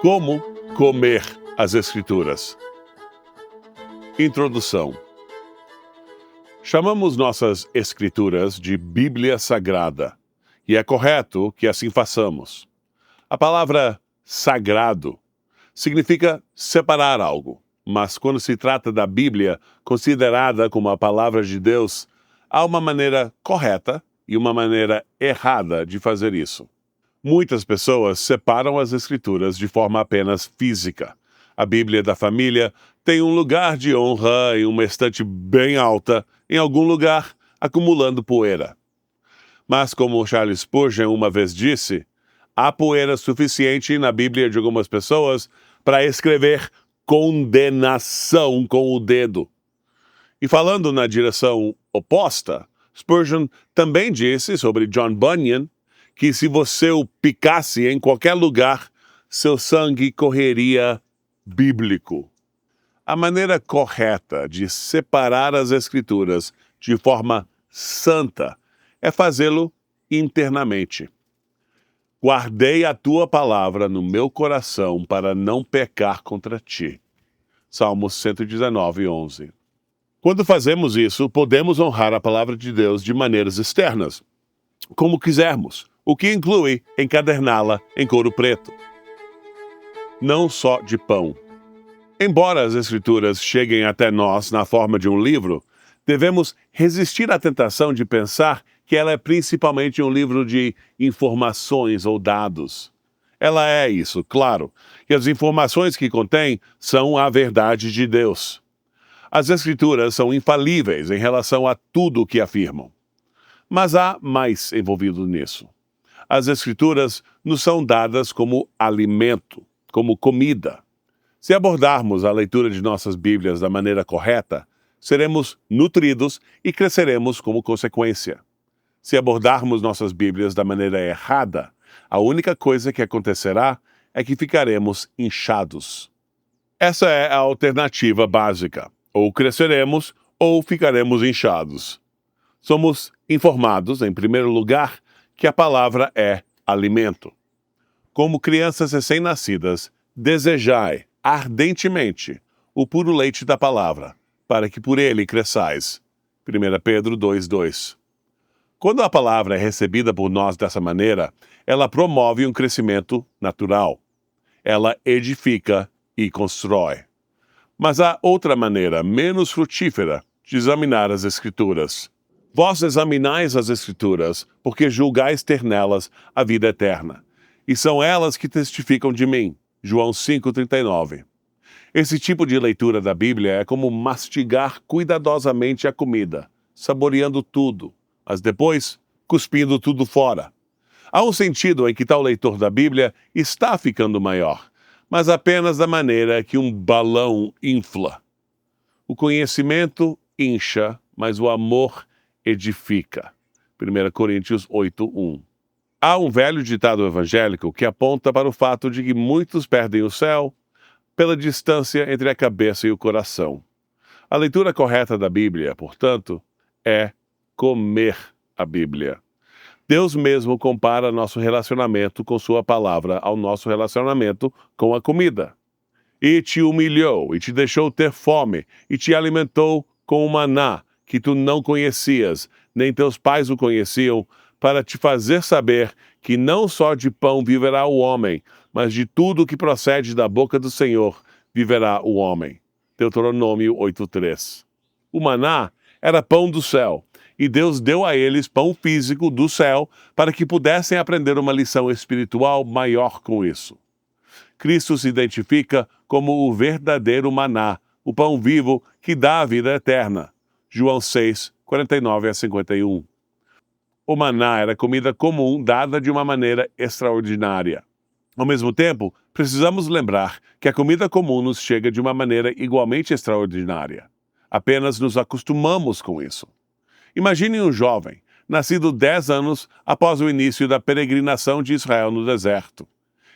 Como comer as Escrituras? Introdução. Chamamos nossas Escrituras de Bíblia Sagrada, e é correto que assim façamos. A palavra sagrado significa separar algo, mas quando se trata da Bíblia, considerada como a palavra de Deus, há uma maneira correta e uma maneira errada de fazer isso. Muitas pessoas separam as Escrituras de forma apenas física. A Bíblia da família tem um lugar de honra em uma estante bem alta, em algum lugar, acumulando poeira. Mas, como Charles Spurgeon uma vez disse, há poeira suficiente na Bíblia de algumas pessoas para escrever condenação com o dedo. E falando na direção oposta, Spurgeon também disse sobre John Bunyan que se você o picasse em qualquer lugar, seu sangue correria bíblico. A maneira correta de separar as Escrituras de forma santa é fazê-lo internamente. Guardei a tua palavra no meu coração para não pecar contra ti. Salmos 119, 11. Quando fazemos isso, podemos honrar a palavra de Deus de maneiras externas, como quisermos, o que inclui encaderná-la em couro preto. Não só de pão. Embora as Escrituras cheguem até nós na forma de um livro, devemos resistir à tentação de pensar que ela é principalmente um livro de informações ou dados. Ela é isso, claro, e as informações que contém são a verdade de Deus. As Escrituras são infalíveis em relação a tudo o que afirmam. Mas há mais envolvido nisso. As Escrituras nos são dadas como alimento, como comida. Se abordarmos a leitura de nossas Bíblias da maneira correta, seremos nutridos e cresceremos como consequência. Se abordarmos nossas Bíblias da maneira errada, a única coisa que acontecerá é que ficaremos inchados. Essa é a alternativa básica. Ou cresceremos ou ficaremos inchados. Somos informados, em primeiro lugar, que a palavra é alimento. Como crianças recém-nascidas, desejai ardentemente o puro leite da palavra, para que por ele cresçais. 1 Pedro 2:2. Quando a palavra é recebida por nós dessa maneira, ela promove um crescimento natural. Ela edifica e constrói. Mas há outra maneira, menos frutífera, de examinar as Escrituras. Vós examinais as Escrituras, porque julgais ter nelas a vida eterna. E são elas que testificam de mim. João 5,39. Esse tipo de leitura da Bíblia é como mastigar cuidadosamente a comida, saboreando tudo, mas depois cuspindo tudo fora. Há um sentido em que tal leitor da Bíblia está ficando maior, mas apenas da maneira que um balão infla. O conhecimento incha, mas o amor edifica. 1 Coríntios 8:1. Há um velho ditado evangélico que aponta para o fato de que muitos perdem o céu pela distância entre a cabeça e o coração. A leitura correta da Bíblia, portanto, é comer a Bíblia. Deus mesmo compara nosso relacionamento com sua palavra ao nosso relacionamento com a comida. E te humilhou, e te deixou ter fome, e te alimentou com o maná, que tu não conhecias, nem teus pais o conheciam, para te fazer saber que não só de pão viverá o homem, mas de tudo que procede da boca do Senhor viverá o homem. Deuteronômio 8:3. O maná era pão do céu, e Deus deu a eles pão físico do céu para que pudessem aprender uma lição espiritual maior com isso. Cristo se identifica como o verdadeiro maná, o pão vivo que dá a vida eterna. João 6, 49 a 51. O maná era comida comum dada de uma maneira extraordinária. Ao mesmo tempo, precisamos lembrar que a comida comum nos chega de uma maneira igualmente extraordinária. Apenas nos acostumamos com isso. Imagine um jovem, nascido 10 anos após o início da peregrinação de Israel no deserto.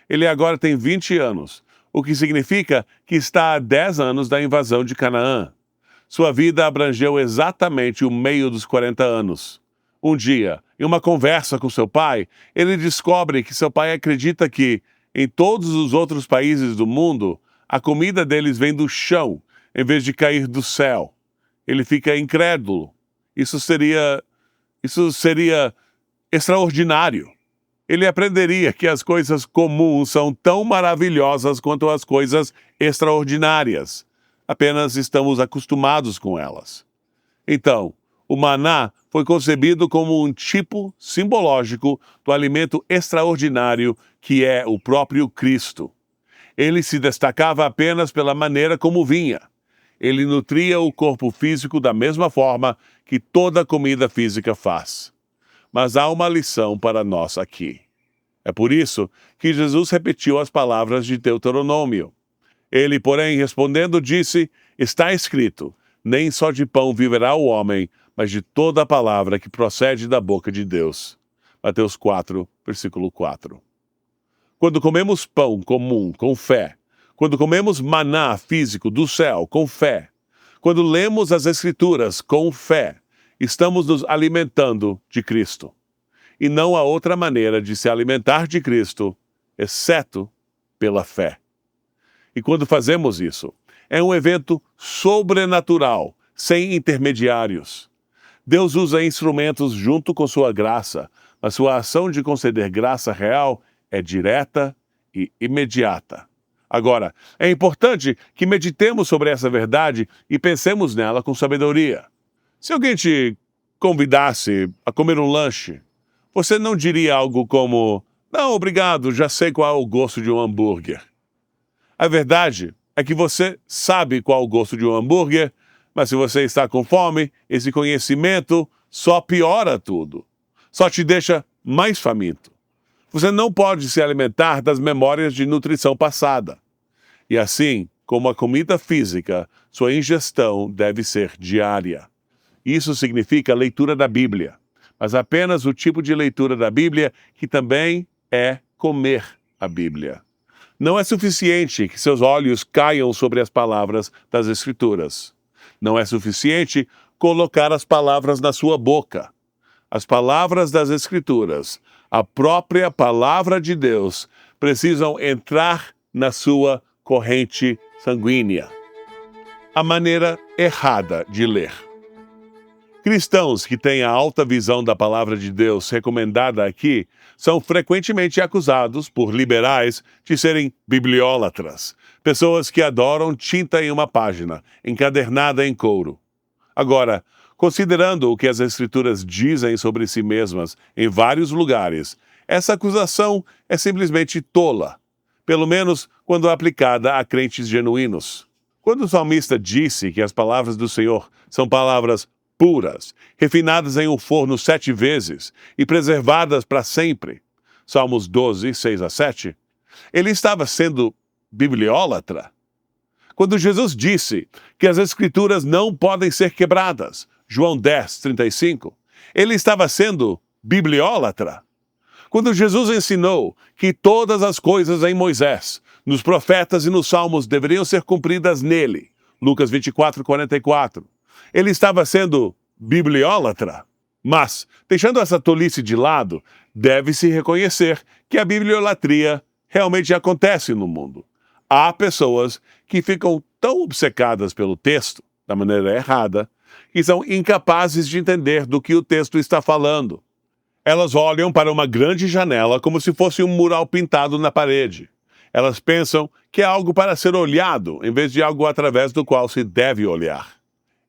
Ele agora tem 20 anos, o que significa que está há 10 anos da invasão de Canaã. Sua vida abrangeu exatamente o meio dos 40 anos. Um dia, em uma conversa com seu pai, ele descobre que seu pai acredita que Em todos os outros países do mundo, a comida deles vem do chão, em vez de cair do céu. Ele fica incrédulo. Isso seria extraordinário. Ele aprenderia que as coisas comuns são tão maravilhosas quanto as coisas extraordinárias. Apenas estamos acostumados com elas. Então, o maná foi concebido como um tipo simbológico do alimento extraordinário que é o próprio Cristo. Ele se destacava apenas pela maneira como vinha. Ele nutria o corpo físico da mesma forma que toda comida física faz. Mas há uma lição para nós aqui. É por isso que Jesus repetiu as palavras de Deuteronômio. Ele, porém, respondendo, disse: está escrito, nem só de pão viverá o homem, mas de toda a palavra que procede da boca de Deus. Mateus 4, versículo 4. Quando comemos pão comum com fé, quando comemos maná físico do céu com fé, quando lemos as Escrituras com fé, estamos nos alimentando de Cristo. E não há outra maneira de se alimentar de Cristo, exceto pela fé. E quando fazemos isso, é um evento sobrenatural, sem intermediários. Deus usa instrumentos junto com sua graça, mas sua ação de conceder graça real é direta e imediata. Agora, é importante que meditemos sobre essa verdade e pensemos nela com sabedoria. Se alguém te convidasse a comer um lanche, você não diria algo como: não, obrigado, já sei qual é o gosto de um hambúrguer. A verdade é que você sabe qual é o gosto de um hambúrguer, mas se você está com fome, esse conhecimento só piora tudo. Só te deixa mais faminto. Você não pode se alimentar das memórias de nutrição passada. E assim, como a comida física, sua ingestão deve ser diária. Isso significa leitura da Bíblia, mas apenas o tipo de leitura da Bíblia que também é comer a Bíblia. Não é suficiente que seus olhos caiam sobre as palavras das Escrituras. Não é suficiente colocar as palavras na sua boca. As palavras das Escrituras, a própria palavra de Deus, precisam entrar na sua corrente sanguínea. A maneira errada de ler. Cristãos que têm a alta visão da palavra de Deus recomendada aqui são frequentemente acusados por liberais de serem bibliólatras, pessoas que adoram tinta em uma página, encadernada em couro. Agora, considerando o que as Escrituras dizem sobre si mesmas em vários lugares, essa acusação é simplesmente tola, pelo menos quando aplicada a crentes genuínos. Quando o salmista disse que as palavras do Senhor são palavras puras, refinadas em um forno 7 vezes e preservadas para sempre, Salmos 12, 6 a 7, ele estava sendo bibliólatra. Quando Jesus disse que as Escrituras não podem ser quebradas, João 10, 35, ele estava sendo bibliólatra. Quando Jesus ensinou que todas as coisas em Moisés, nos profetas e nos salmos deveriam ser cumpridas nele, Lucas 24, 44, ele estava sendo bibliólatra. Mas, deixando essa tolice de lado, deve-se reconhecer que a bibliolatria realmente acontece no mundo. Há pessoas que ficam tão obcecadas pelo texto, da maneira errada, que são incapazes de entender do que o texto está falando. Elas olham para uma grande janela como se fosse um mural pintado na parede. Elas pensam que é algo para ser olhado, em vez de algo através do qual se deve olhar.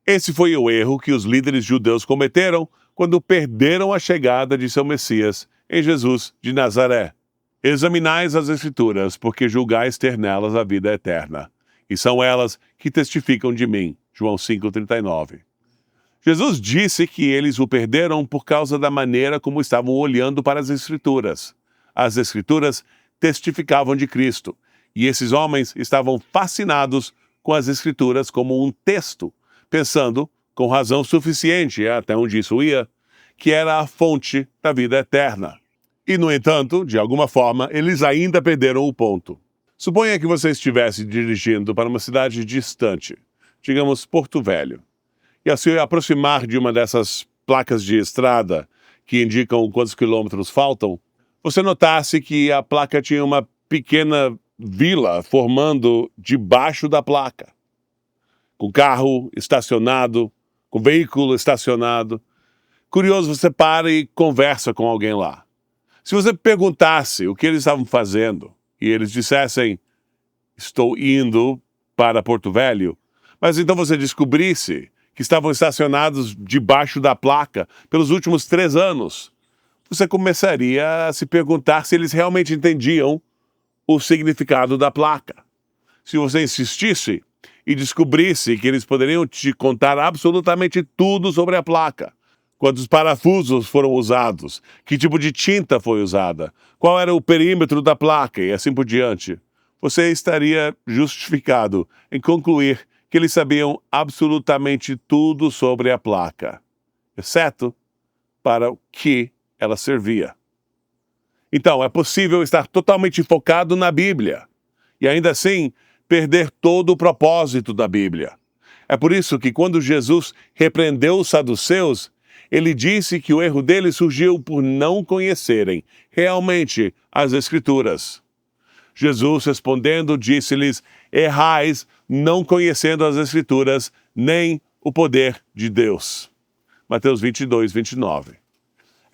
Esse foi o erro que os líderes judeus cometeram quando perderam a chegada de seu Messias em Jesus de Nazaré. Examinais as Escrituras, porque julgais ter nelas a vida eterna. E são elas que testificam de mim. João 5,39. Jesus disse que eles o perderam por causa da maneira como estavam olhando para as Escrituras. As Escrituras testificavam de Cristo, e esses homens estavam fascinados com as Escrituras como um texto, pensando, com razão suficiente, até onde isso ia, que era a fonte da vida eterna. E, no entanto, de alguma forma, eles ainda perderam o ponto. Suponha que você estivesse dirigindo para uma cidade distante, digamos Porto Velho, e ao se aproximar de uma dessas placas de estrada que indicam quantos quilômetros faltam, você notasse que a placa tinha uma pequena vila formando debaixo da placa, com carro estacionado, com veículo estacionado. Curioso, você para e conversa com alguém lá. Se você perguntasse o que eles estavam fazendo e eles dissessem, estou indo para Porto Velho, mas então você descobrisse que estavam estacionados debaixo da placa pelos últimos 3 anos, você começaria a se perguntar se eles realmente entendiam o significado da placa. Se você insistisse e descobrisse que eles poderiam te contar absolutamente tudo sobre a placa, quantos parafusos foram usados, que tipo de tinta foi usada, qual era o perímetro da placa e assim por diante, você estaria justificado em concluir que eles sabiam absolutamente tudo sobre a placa, exceto para o que ela servia. Então, é possível estar totalmente focado na Bíblia e ainda assim perder todo o propósito da Bíblia. É por isso que quando Jesus repreendeu os saduceus, ele disse que o erro deles surgiu por não conhecerem realmente as Escrituras. Jesus, respondendo, disse-lhes, errais não conhecendo as Escrituras, nem o poder de Deus. Mateus 22, 29.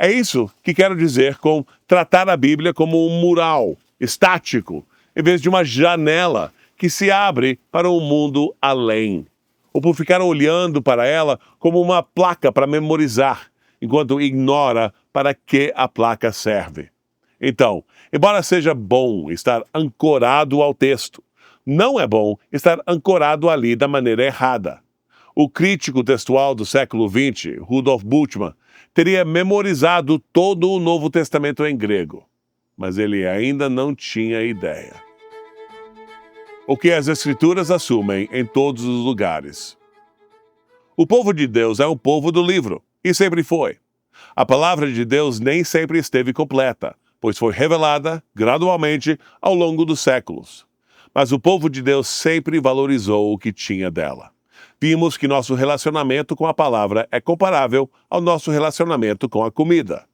É isso que quero dizer com tratar a Bíblia como um mural estático, em vez de uma janela que se abre para um mundo além. Ou por ficar olhando para ela como uma placa para memorizar, enquanto ignora para que a placa serve. Então, embora seja bom estar ancorado ao texto, não é bom estar ancorado ali da maneira errada. O crítico textual do século XX, Rudolf Bultmann, teria memorizado todo o Novo Testamento em grego, mas ele ainda não tinha ideia. O que as Escrituras assumem em todos os lugares. O povo de Deus é um povo do livro, e sempre foi. A palavra de Deus nem sempre esteve completa, pois foi revelada gradualmente ao longo dos séculos. Mas o povo de Deus sempre valorizou o que tinha dela. Vimos que nosso relacionamento com a palavra é comparável ao nosso relacionamento com a comida.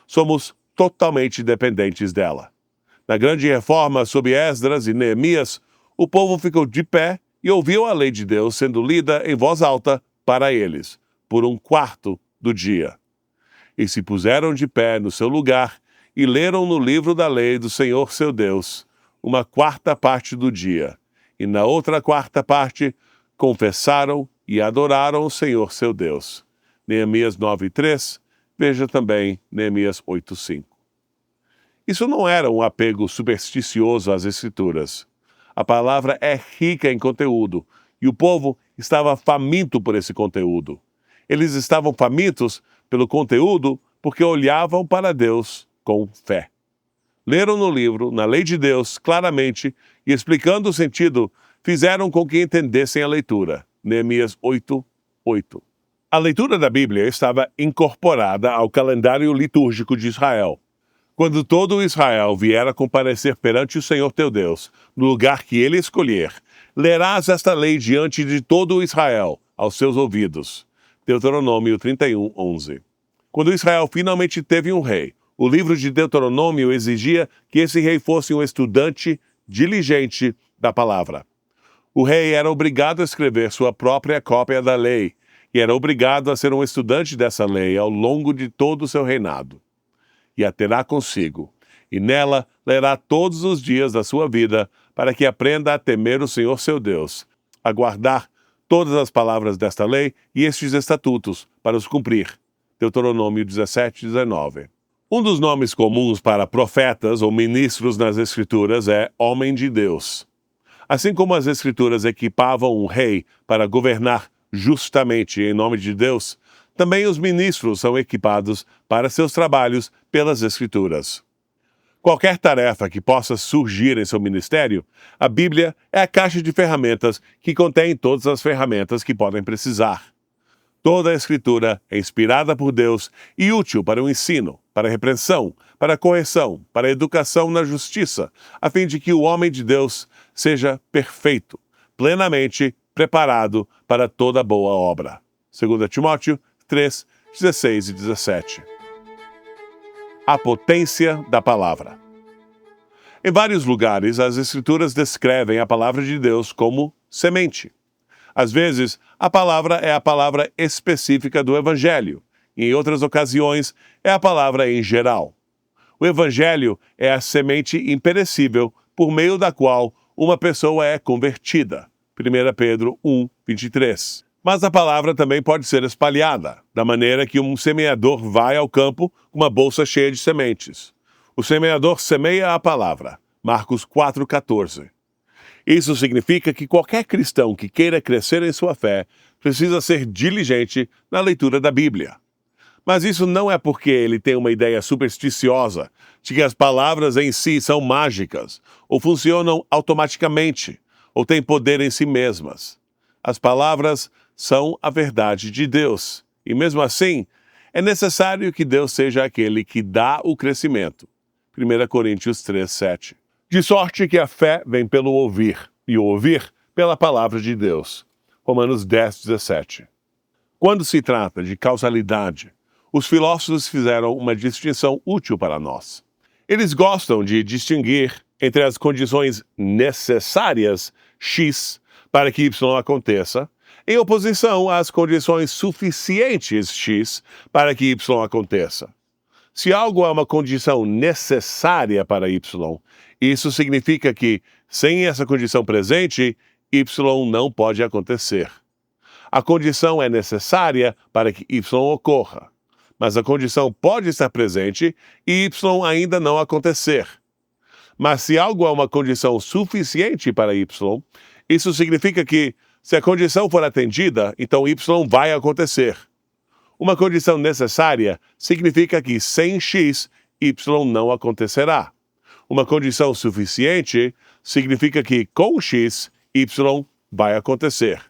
Somos totalmente dependentes dela. Na grande reforma sob Esdras e Neemias, o povo ficou de pé e ouviu a lei de Deus sendo lida em voz alta para eles, por 1/4 do dia. E se puseram de pé no seu lugar e leram no livro da lei do Senhor seu Deus, 1/4 parte do dia, e na outra 1/4 parte confessaram e adoraram o Senhor seu Deus. Neemias 9:3, veja também Neemias 8:5. Isso não era um apego supersticioso às Escrituras. A palavra é rica em conteúdo, e o povo estava faminto por esse conteúdo. Eles estavam famintos pelo conteúdo porque olhavam para Deus com fé. Leram no livro, na lei de Deus, claramente, e explicando o sentido, fizeram com que entendessem a leitura. Neemias 8:8. A leitura da Bíblia estava incorporada ao calendário litúrgico de Israel. Quando todo Israel vier a comparecer perante o Senhor teu Deus, no lugar que ele escolher, lerás esta lei diante de todo Israel, aos seus ouvidos. Deuteronômio 31:11. Quando Israel finalmente teve um rei, o livro de Deuteronômio exigia que esse rei fosse um estudante diligente da palavra. O rei era obrigado a escrever sua própria cópia da lei e era obrigado a ser um estudante dessa lei ao longo de todo o seu reinado. E a terá consigo, e nela lerá todos os dias da sua vida, para que aprenda a temer o Senhor seu Deus, a guardar todas as palavras desta lei e estes estatutos, para os cumprir. Deuteronômio 17:19. Um dos nomes comuns para profetas ou ministros nas Escrituras é homem de Deus. Assim como as Escrituras equipavam um rei para governar justamente em nome de Deus, também os ministros são equipados para seus trabalhos pelas Escrituras. Qualquer tarefa que possa surgir em seu ministério, a Bíblia é a caixa de ferramentas que contém todas as ferramentas que podem precisar. Toda a Escritura é inspirada por Deus e útil para o ensino, para a repreensão, para a correção, para a educação na justiça, a fim de que o homem de Deus seja perfeito, plenamente preparado para toda boa obra. 2 Timóteo 3, 16 e 17. A potência da palavra. Em vários lugares, as Escrituras descrevem a palavra de Deus como semente. Às vezes, a palavra é a palavra específica do Evangelho, e em outras ocasiões, é a palavra em geral. O Evangelho é a semente imperecível por meio da qual uma pessoa é convertida. 1 Pedro 1, 23. Mas a palavra também pode ser espalhada, da maneira que um semeador vai ao campo com uma bolsa cheia de sementes. O semeador semeia a palavra. Marcos 4,14. Isso significa que qualquer cristão que queira crescer em sua fé precisa ser diligente na leitura da Bíblia. Mas isso não é porque ele tem uma ideia supersticiosa de que as palavras em si são mágicas, ou funcionam automaticamente, ou têm poder em si mesmas. As palavras são a verdade de Deus, e mesmo assim, é necessário que Deus seja aquele que dá o crescimento. 1 Coríntios 3, 7. De sorte que a fé vem pelo ouvir, e o ouvir pela palavra de Deus. Romanos 10, 17. Quando se trata de causalidade, os filósofos fizeram uma distinção útil para nós. Eles gostam de distinguir entre as condições necessárias, X, para que Y aconteça, em oposição às condições suficientes, X, para que Y aconteça. Se algo é uma condição necessária para Y, isso significa que, sem essa condição presente, Y não pode acontecer. A condição é necessária para que Y ocorra, mas a condição pode estar presente e Y ainda não acontecer. Mas se algo é uma condição suficiente para Y, isso significa que, se a condição for atendida, então Y vai acontecer. Uma condição necessária significa que sem X, Y não acontecerá. Uma condição suficiente significa que com X, Y vai acontecer.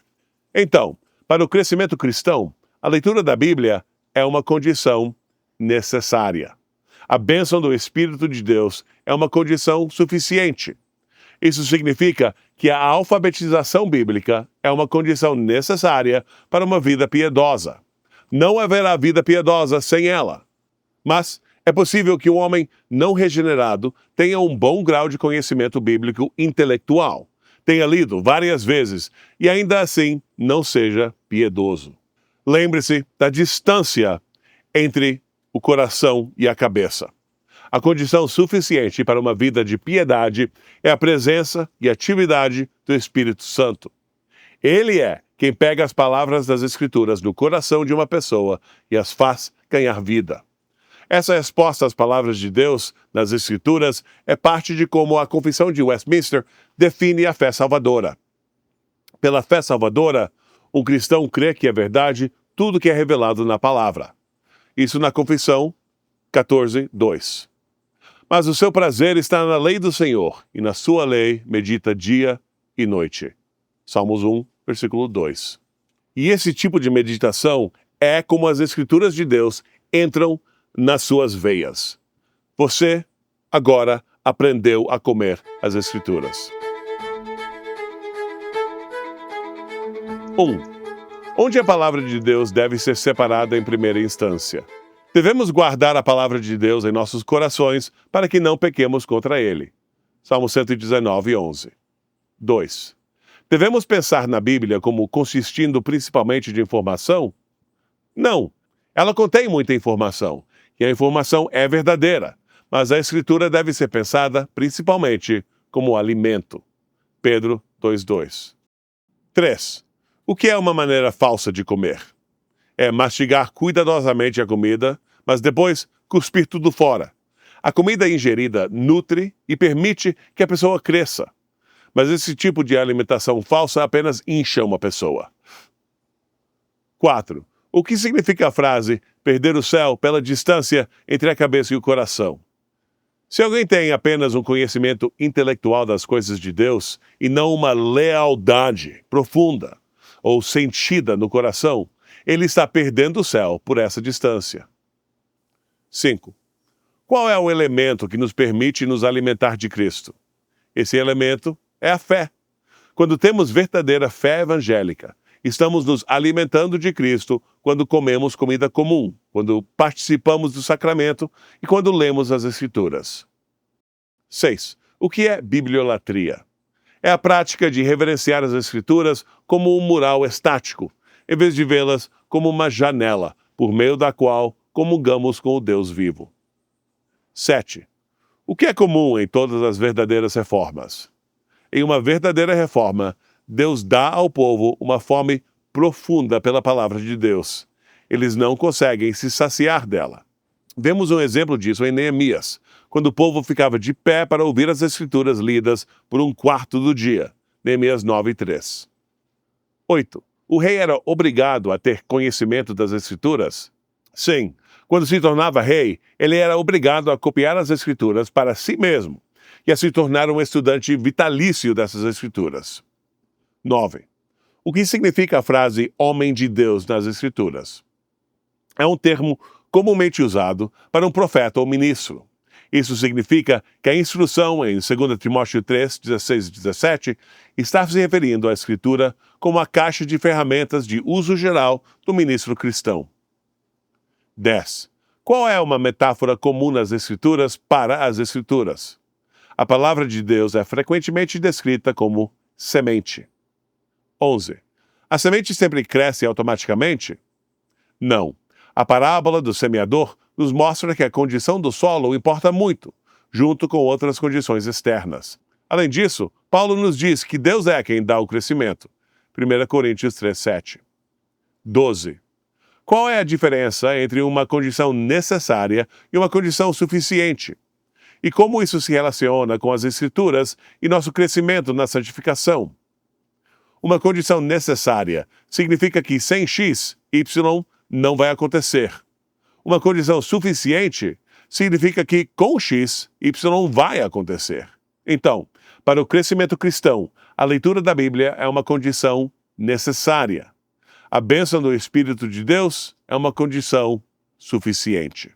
Então, para o crescimento cristão, a leitura da Bíblia é uma condição necessária. A bênção do Espírito de Deus é uma condição suficiente. Isso significa que a alfabetização bíblica é uma condição necessária para uma vida piedosa. Não haverá vida piedosa sem ela. Mas é possível que o homem não regenerado tenha um bom grau de conhecimento bíblico intelectual, tenha lido várias vezes e ainda assim não seja piedoso. Lembre-se da distância entre o coração e a cabeça. A condição suficiente para uma vida de piedade é a presença e atividade do Espírito Santo. Ele é quem pega as palavras das Escrituras no coração de uma pessoa e as faz ganhar vida. Essa resposta às palavras de Deus nas Escrituras é parte de como a Confissão de Westminster define a fé salvadora. Pela fé salvadora, um cristão crê que é verdade tudo que é revelado na palavra. Isso na Confissão 14, 2. Mas o seu prazer está na lei do Senhor, e na sua lei medita dia e noite. Salmos 1, versículo 2. E esse tipo de meditação é como as Escrituras de Deus entram nas suas veias. Você, agora, aprendeu a comer as Escrituras. 1. Onde a palavra de Deus deve ser separada em primeira instância? Devemos guardar a palavra de Deus em nossos corações para que não pequemos contra ele. Salmo 119, 11. 2. Devemos pensar na Bíblia como consistindo principalmente de informação? Não. Ela contém muita informação, e a informação é verdadeira, mas a Escritura deve ser pensada principalmente como alimento. Pedro 2:2. 3. O que é uma maneira falsa de comer? É mastigar cuidadosamente a comida, mas depois cuspir tudo fora. A comida ingerida nutre e permite que a pessoa cresça. Mas esse tipo de alimentação falsa apenas incha uma pessoa. 4. O que significa a frase perder o céu pela distância entre a cabeça e o coração? Se alguém tem apenas um conhecimento intelectual das coisas de Deus e não uma lealdade profunda ou sentida no coração, ele está perdendo o céu por essa distância. 5. Qual é o elemento que nos permite nos alimentar de Cristo? Esse elemento é a fé. Quando temos verdadeira fé evangélica, estamos nos alimentando de Cristo quando comemos comida comum, quando participamos do sacramento e quando lemos as Escrituras. 6. O que é bibliolatria? É a prática de reverenciar as Escrituras como um mural estático, em vez de vê-las como uma janela, por meio da qual comungamos com o Deus vivo. 7. O que é comum em todas as verdadeiras reformas? Em uma verdadeira reforma, Deus dá ao povo uma fome profunda pela palavra de Deus. Eles não conseguem se saciar dela. Vemos um exemplo disso em Neemias, quando o povo ficava de pé para ouvir as Escrituras lidas por um quarto do dia. Neemias 9:3. 8. O rei era obrigado a ter conhecimento das Escrituras? Sim. Quando se tornava rei, ele era obrigado a copiar as Escrituras para si mesmo e a se tornar um estudante vitalício dessas Escrituras. 9. O que significa a frase homem de Deus nas Escrituras? É um termo comumente usado para um profeta ou ministro. Isso significa que a instrução em 2 Timóteo 3, 16 e 17 está se referindo à Escritura como a caixa de ferramentas de uso geral do ministro cristão. 10. Qual é uma metáfora comum nas Escrituras para as Escrituras? A palavra de Deus é frequentemente descrita como semente. 11. A semente sempre cresce automaticamente? Não. A parábola do semeador nos mostra que a condição do solo importa muito, junto com outras condições externas. Além disso, Paulo nos diz que Deus é quem dá o crescimento. 1 Coríntios 3:7. 12. Qual é a diferença entre uma condição necessária e uma condição suficiente? E como isso se relaciona com as Escrituras e nosso crescimento na santificação? Uma condição necessária significa que sem X, Y não vai acontecer. Uma condição suficiente significa que com X, Y vai acontecer. Então, para o crescimento cristão, a leitura da Bíblia é uma condição necessária. A bênção do Espírito de Deus é uma condição suficiente.